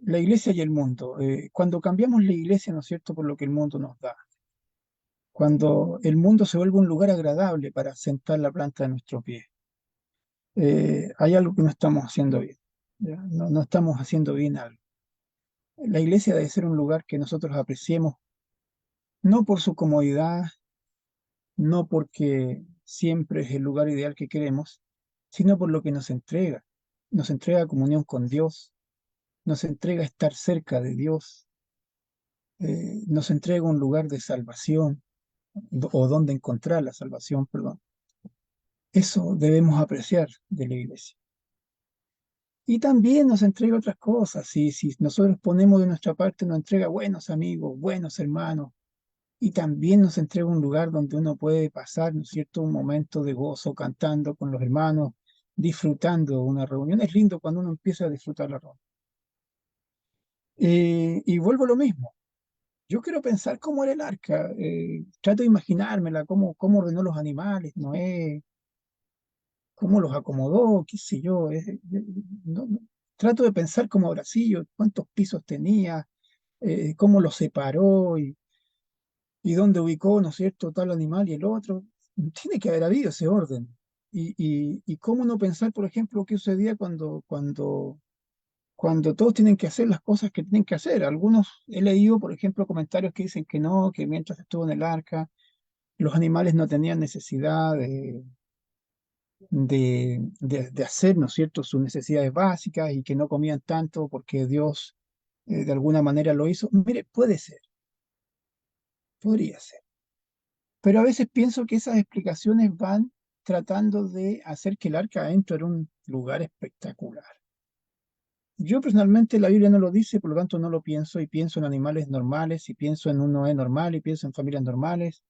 la iglesia y el mundo. Cuando cambiamos la iglesia, ¿no es cierto?, por lo que el mundo nos da. Cuando el mundo se vuelve un lugar agradable para sentar la planta de nuestro pie. Hay algo que no estamos haciendo bien, ¿ya? No estamos haciendo bien algo. La iglesia debe ser un lugar que nosotros apreciemos, no por su comodidad, no porque siempre es el lugar ideal que queremos, sino por lo que nos entrega. Nos entrega comunión con Dios, nos entrega estar cerca de Dios, nos entrega un lugar de salvación, o donde encontrar la salvación, perdón. Eso debemos apreciar de la iglesia. Y también nos entrega otras cosas. Si nosotros ponemos de nuestra parte, nos entrega buenos amigos, buenos hermanos, y también nos entrega un lugar donde uno puede pasar, ¿no es cierto?, un momento de gozo cantando con los hermanos, disfrutando una reunión. Es lindo cuando uno empieza a disfrutar la reunión. Y vuelvo a lo mismo. Yo quiero pensar cómo era el arca. Trato de imaginármela, cómo ordenó los animales, Noé, cómo los acomodó, qué sé yo. Trato de pensar cómo habrá sido, cuántos pisos tenía, cómo los separó y dónde ubicó, ¿no es cierto?, tal animal y el otro. Tiene que haber habido ese orden. Y cómo no pensar, por ejemplo, qué sucedía cuando todos tienen que hacer las cosas que tienen que hacer. Algunos, he leído, por ejemplo, comentarios que dicen que no, que mientras estuvo en el arca, los animales no tenían necesidad de hacer, ¿no es cierto?, sus necesidades básicas y que no comían tanto porque Dios de alguna manera lo hizo. Mire, puede ser, podría ser. Pero a veces pienso que esas explicaciones van tratando de hacer que el arca adentro era un lugar espectacular. Yo personalmente la Biblia no lo dice, por lo tanto no lo pienso, y pienso en animales normales, y pienso en un Noé normal, y pienso en familias normales,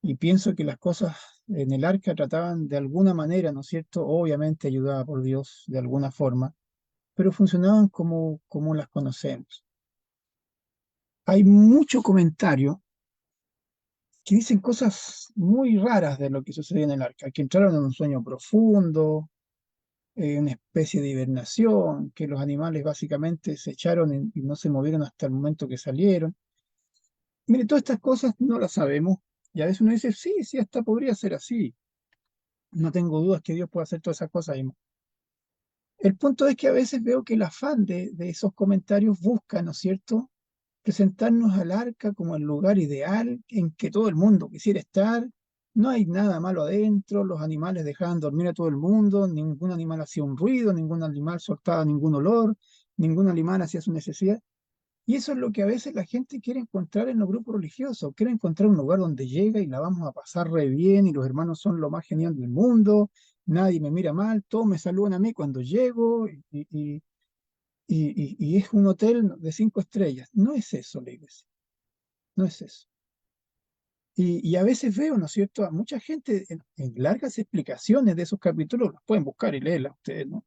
y pienso que las cosas en el arca trataban de alguna manera, ¿no es cierto?, obviamente ayudada por Dios de alguna forma, pero funcionaban como las conocemos. Hay mucho comentario que dicen cosas muy raras de lo que sucedió en el arca, que entraron en un sueño profundo, una especie de hibernación, que los animales básicamente se echaron y no se movieron hasta el momento que salieron. Mire, todas estas cosas no las sabemos, y a veces uno dice, sí, sí, hasta podría ser así. No tengo dudas que Dios pueda hacer todas esas cosas. El punto es que a veces veo que el afán de esos comentarios busca, ¿no es cierto?, presentarnos al arca como el lugar ideal en que todo el mundo quisiera estar. No hay nada malo adentro, los animales dejaban dormir a todo el mundo, ningún animal hacía un ruido, ningún animal soltaba ningún olor, ningún animal hacía su necesidad. Y eso es lo que a veces la gente quiere encontrar en los grupos religiosos, quiere encontrar un lugar donde llega y la vamos a pasar re bien y los hermanos son lo más genial del mundo, nadie me mira mal, todos me saludan a mí cuando llego y es un hotel de 5 estrellas. No es eso la iglesia, no es eso. Y a veces veo, ¿no es cierto?, a mucha gente en largas explicaciones de esos capítulos, los pueden buscar y leerlas ustedes, ¿no?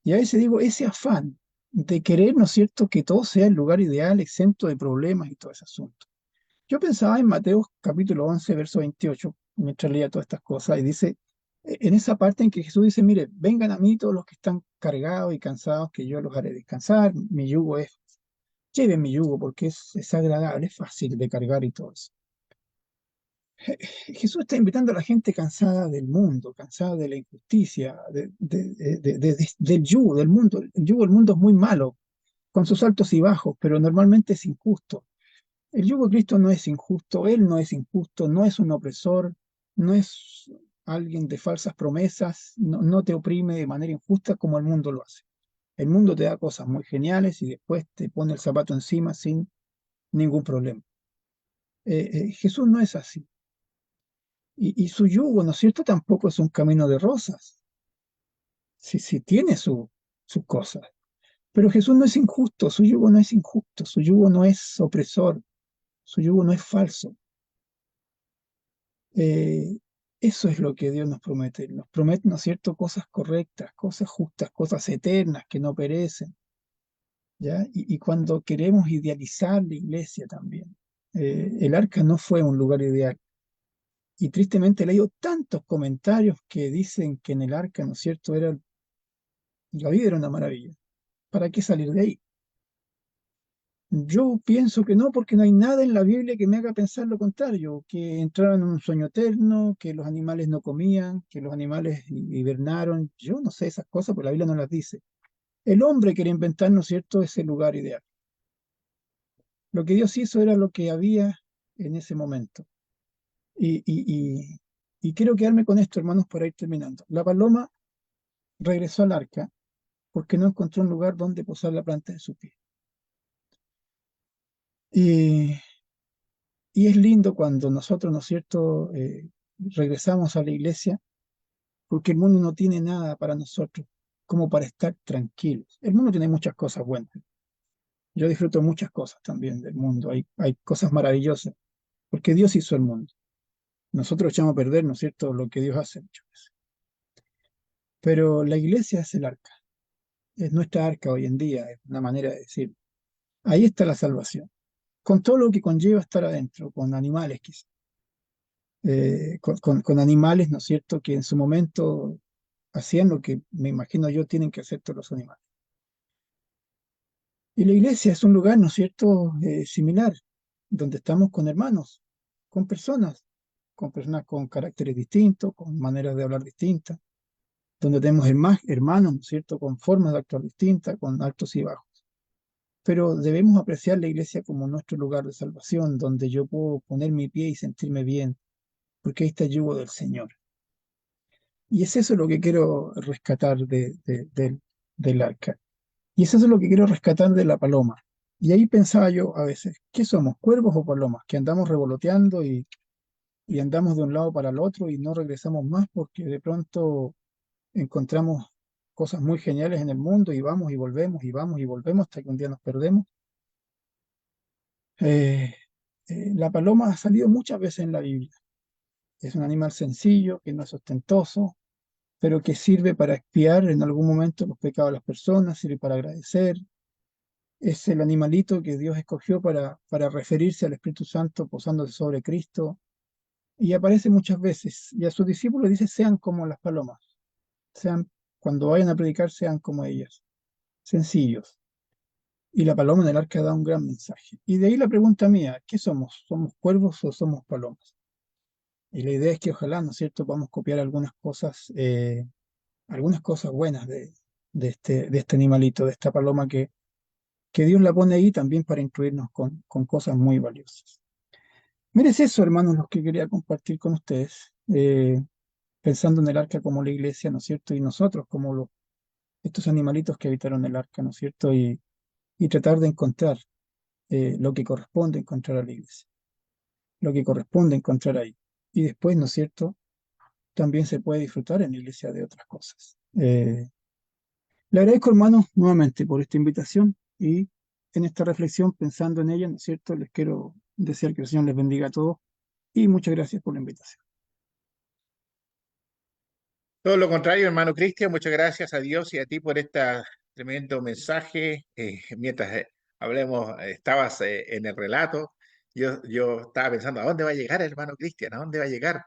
Y a veces digo, ese afán de querer, ¿no es cierto?, que todo sea el lugar ideal, exento de problemas y todo ese asunto. Yo pensaba en Mateo capítulo 11, verso 28, mientras leía todas estas cosas, y dice, en esa parte en que Jesús dice, mire, vengan a mí todos los que están cargados y cansados, que yo los haré descansar, lleven mi yugo porque es agradable, es fácil de cargar y todo eso. Jesús está invitando a la gente cansada del mundo, cansada de la injusticia, del yugo del mundo. El yugo del mundo es muy malo, con sus altos y bajos, pero normalmente es injusto. El yugo de Cristo no es injusto, Él no es injusto, no es un opresor, no es alguien de falsas promesas, no te oprime de manera injusta como el mundo lo hace. El mundo te da cosas muy geniales y después te pone el zapato encima sin ningún problema. Jesús no es así. Y su yugo, ¿no es cierto? Tampoco es un camino de rosas. Sí tiene sus cosas. Pero Jesús no es injusto, su yugo no es injusto, su yugo no es opresor, su yugo no es falso. Eh, Eso es lo que Dios nos promete. Nos promete, ¿no es cierto?, cosas correctas, cosas justas, cosas eternas que no perecen. ¿Ya? Y cuando queremos idealizar la iglesia también, el arca no fue un lugar ideal. Y tristemente he leído tantos comentarios que dicen que en el arca, ¿no es cierto?, la vida era una maravilla. ¿Para qué salir de ahí? Yo pienso que no, porque no hay nada en la Biblia que me haga pensar lo contrario, que entraron en un sueño eterno, que los animales no comían, que los animales hibernaron. Yo no sé esas cosas, porque la Biblia no las dice. El hombre quiere inventar, ¿no es cierto?, ese lugar ideal. Lo que Dios hizo era lo que había en ese momento. Y quiero quedarme con esto, hermanos, para ir terminando. La paloma regresó al arca porque no encontró un lugar donde posar la planta de su pie. Y, y es lindo cuando nosotros, ¿no es cierto?, regresamos a la iglesia, porque el mundo no tiene nada para nosotros como para estar tranquilos. El mundo tiene muchas cosas buenas. Yo disfruto muchas cosas también del mundo. Hay cosas maravillosas, porque Dios hizo el mundo. Nosotros echamos a perder, ¿no es cierto?, lo que Dios hace muchas veces. Pero la iglesia es el arca, es nuestra arca hoy en día, es una manera de decir. Ahí está la salvación, con todo lo que conlleva estar adentro, con animales quizás, con animales, ¿no es cierto?, que en su momento hacían lo que me imagino yo tienen que hacer todos los animales. Y la iglesia es un lugar, ¿no es cierto?, similar, donde estamos con personas, con personas con caracteres distintos, con maneras de hablar distintas, donde tenemos hermanos, ¿no es cierto?, con formas de actuar distintas, con altos y bajos. Pero debemos apreciar la iglesia como nuestro lugar de salvación, donde yo puedo poner mi pie y sentirme bien, porque ahí está el yugo del Señor. Y es eso lo que quiero rescatar del arca. Y es eso lo que quiero rescatar de la paloma. Y ahí pensaba yo a veces, ¿qué somos, cuervos o palomas? Que andamos revoloteando y andamos de un lado para el otro y no regresamos más porque de pronto encontramos cosas muy geniales en el mundo y vamos y volvemos y vamos y volvemos hasta que un día nos perdemos. Eh, la paloma ha salido muchas veces en la Biblia. Es un animal sencillo, que no es ostentoso, pero que sirve para expiar en algún momento los pecados de las personas, sirve para agradecer. Es el animalito que Dios escogió para referirse al Espíritu Santo posándose sobre Cristo. Y aparece muchas veces. Y a sus discípulos dice, sean como las palomas. Sean, cuando vayan a predicar, sean como ellas. Sencillos. Y la paloma en el arca da un gran mensaje. Y de ahí la pregunta mía, ¿qué somos? ¿Somos cuervos o somos palomas? Y la idea es que ojalá, ¿no es cierto?, podamos copiar algunas cosas buenas de este animalito, de esta paloma que Dios la pone ahí también para incluirnos con cosas muy valiosas. Mire, es eso, hermanos, los que quería compartir con ustedes, pensando en el arca como la iglesia, ¿no es cierto? Y nosotros como estos animalitos que habitaron el arca, ¿no es cierto? Y tratar de encontrar lo que corresponde encontrar a la iglesia, lo que corresponde encontrar ahí. Y después, ¿no es cierto?, también se puede disfrutar en la iglesia de otras cosas. Le agradezco, hermanos, nuevamente por esta invitación y en esta reflexión, pensando en ella, ¿no es cierto?, les quiero desear que el Señor les bendiga a todos y muchas gracias por la invitación. Todo lo contrario, hermano Cristian, muchas gracias a Dios y a ti por este tremendo mensaje. Mientras hablemos, estabas en el relato, yo estaba pensando, ¿a dónde va a llegar, hermano Cristian? ¿A dónde va a llegar?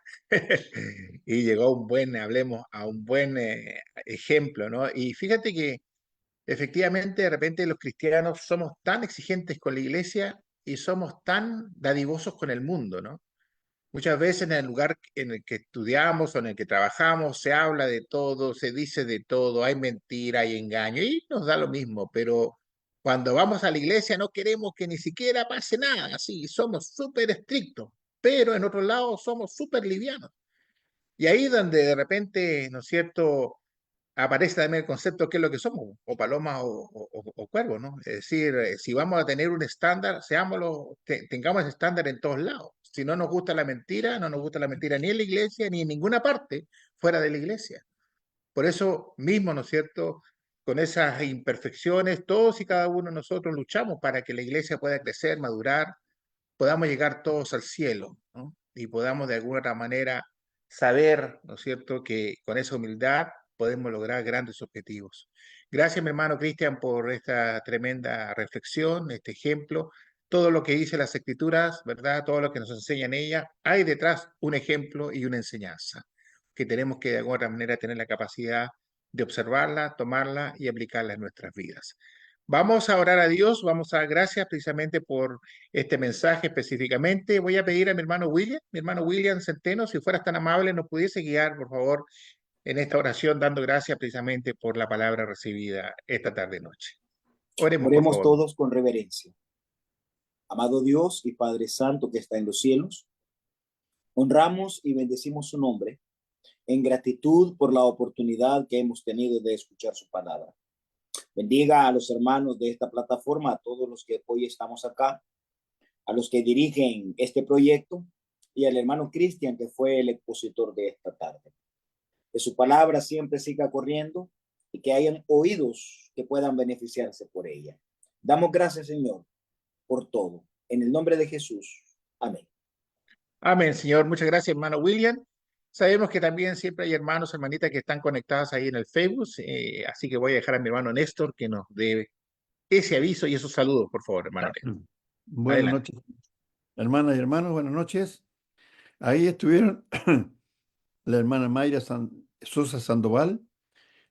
Y llegó hablemos a un buen ejemplo, ¿no? Y fíjate que efectivamente de repente los cristianos somos tan exigentes con la iglesia y somos tan dadivosos con el mundo, ¿no? Muchas veces en el lugar en el que estudiamos o en el que trabajamos se habla de todo, se dice de todo, hay mentira, hay engaño y nos da lo mismo, pero cuando vamos a la iglesia no queremos que ni siquiera pase nada, así somos súper estrictos, pero en otro lado somos súper livianos. Y ahí donde de repente, ¿no es cierto?, aparece también el concepto de qué es lo que somos, o palomas o cuervos, ¿no? Es decir, si vamos a tener un estándar, tengamos ese estándar en todos lados. Si no nos gusta la mentira, no nos gusta la mentira ni en la iglesia, ni en ninguna parte fuera de la iglesia. Por eso mismo, ¿no es cierto? Con esas imperfecciones, todos y cada uno de nosotros luchamos para que la iglesia pueda crecer, madurar, podamos llegar todos al cielo, ¿no? Y podamos de alguna otra manera saber, ¿no es cierto?, que con esa humildad podemos lograr grandes objetivos. Gracias, mi hermano Cristian, por esta tremenda reflexión, este ejemplo. Todo lo que dice las Escrituras, ¿verdad? Todo lo que nos enseñan ellas, hay detrás un ejemplo y una enseñanza, que tenemos que de alguna otra manera tener la capacidad de observarla, tomarla y aplicarla en nuestras vidas. Vamos a orar a Dios, vamos a dar gracias precisamente por este mensaje específicamente. Voy a pedir a mi hermano William Centeno, si fueras tan amable, nos pudiese guiar, por favor, en esta oración, dando gracias precisamente por la palabra recibida esta tarde-noche. Oremos, por Oremos favor. todos con reverencia. Amado Dios y Padre Santo que está en los cielos, honramos y bendecimos su nombre en gratitud por la oportunidad que hemos tenido de escuchar su palabra. Bendiga a los hermanos de esta plataforma, a todos los que hoy estamos acá, a los que dirigen este proyecto y al hermano Cristian, que fue el expositor de esta tarde. Que su palabra siempre siga corriendo y que hayan oídos que puedan beneficiarse por ella. Damos gracias, Señor, por todo. En el nombre de Jesús. Amén. Amén, Señor. Muchas gracias, hermano William. Sabemos que también siempre hay hermanos, hermanitas que están conectadas ahí en el Facebook, así que voy a dejar a mi hermano Néstor que nos dé ese aviso y esos saludos, por favor, hermano Néstor. Buenas Adelante. noches, hermanas y hermanos, buenas noches. Ahí estuvieron la hermana Mayra Sosa Sandoval,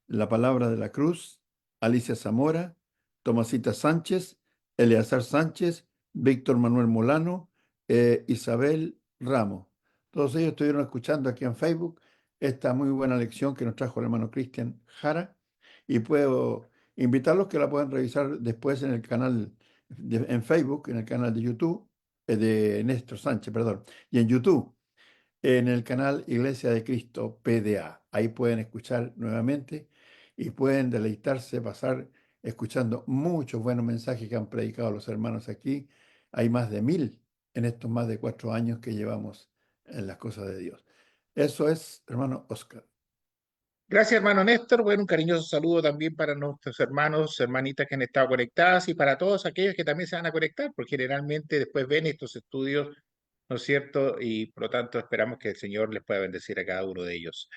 La Palabra de la Cruz, Alicia Zamora, Tomasita Sánchez, Eleazar Sánchez, Víctor Manuel Molano, Isabel Ramos. Todos ellos estuvieron escuchando aquí en Facebook esta muy buena lección que nos trajo el hermano Cristian Jara, y puedo invitarlos que la puedan revisar después en el canal en Facebook, en el canal de YouTube, de Néstor Sánchez, perdón, y en YouTube, en el canal Iglesia de Cristo PDA. Ahí pueden escuchar nuevamente y pueden deleitarse, pasar escuchando muchos buenos mensajes que han predicado los hermanos aquí. Hay más de 1000 en estos más de 4 años que llevamos en las cosas de Dios. Eso es, hermano Oscar. Gracias, hermano Néstor. Bueno, un cariñoso saludo también para nuestros hermanos, hermanitas que han estado conectadas y para todos aquellos que también se van a conectar, porque generalmente después ven estos estudios, ¿no es cierto? Y por lo tanto esperamos que el Señor les pueda bendecir a cada uno de ellos.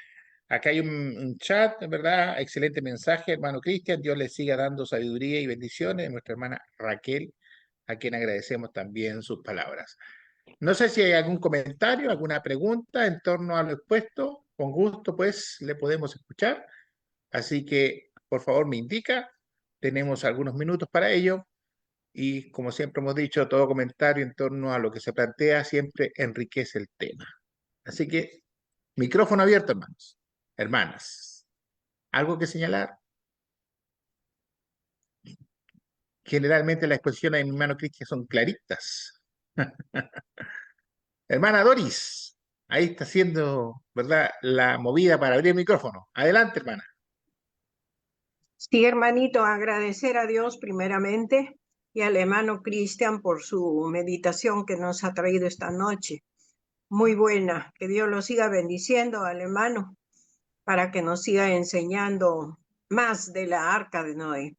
Acá hay un chat, ¿verdad? Excelente mensaje, hermano Cristian. Dios le siga dando sabiduría y bendiciones. Nuestra hermana Raquel, a quien agradecemos también sus palabras. No sé si hay algún comentario, alguna pregunta en torno a lo expuesto. Con gusto, pues, le podemos escuchar. Así que, por favor, me indica. Tenemos algunos minutos para ello. Y como siempre hemos dicho, todo comentario en torno a lo que se plantea siempre enriquece el tema. Así que, micrófono abierto, hermanos. Hermanas, ¿algo que señalar? Generalmente las exposiciones de mi hermano Cristian son claritas. Hermana Doris, ahí está haciendo, ¿verdad?, la movida para abrir el micrófono. Adelante, hermana. Sí, hermanito, agradecer a Dios primeramente y al hermano Cristian por su meditación que nos ha traído esta noche. Muy buena, que Dios lo siga bendiciendo al hermano para que nos siga enseñando más de la arca de Noé.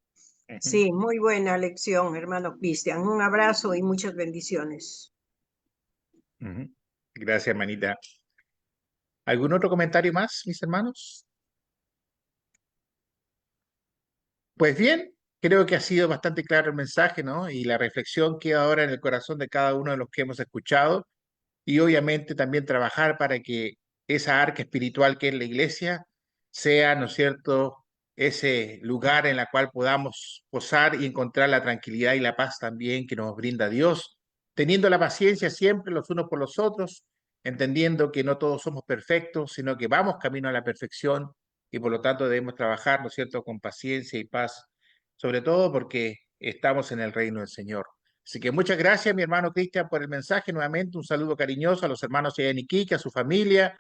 Sí, muy buena lección, hermano Cristian. Un abrazo y muchas bendiciones. Gracias, hermanita. ¿Algún otro comentario más, mis hermanos? Pues bien, creo que ha sido bastante claro el mensaje, ¿no? Y la reflexión queda ahora en el corazón de cada uno de los que hemos escuchado. Y obviamente también trabajar para que esa arca espiritual que es la iglesia sea, ¿no es cierto?, ese lugar en el cual podamos posar y encontrar la tranquilidad y la paz también que nos brinda Dios, teniendo la paciencia siempre los unos por los otros, entendiendo que no todos somos perfectos, sino que vamos camino a la perfección y por lo tanto debemos trabajar, ¿no es cierto?, con paciencia y paz, sobre todo porque estamos en el reino del Señor. Así que muchas gracias, mi hermano Cristian, por el mensaje. Nuevamente, un saludo cariñoso a los hermanos allá en Iquique, a su familia,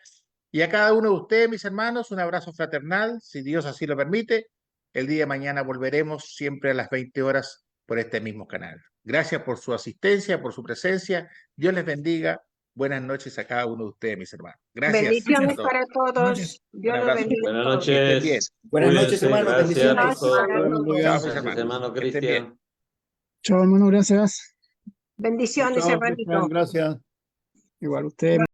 Y a cada uno de ustedes, mis hermanos, un abrazo fraternal, si Dios así lo permite. El día de mañana volveremos siempre a las 20 horas por este mismo canal. Gracias por su asistencia, por su presencia. Dios les bendiga. Buenas noches a cada uno de ustedes, mis hermanos. Gracias. Bendiciones a todos. para todos. Dios Un los abrazo. bendiga a Buenas todos. Que estén bien. noches. Buenas noches, Cuídense. hermanos. Gracias, Bendiciones. Rojo. Para Dios todos. bendiga. Chao, mis Gracias, hermanos. hermano Que estén bien. Cristian. Chao, hermano, gracias. Bendiciones, Chao, hermanito. Cristian, gracias. Igual usted.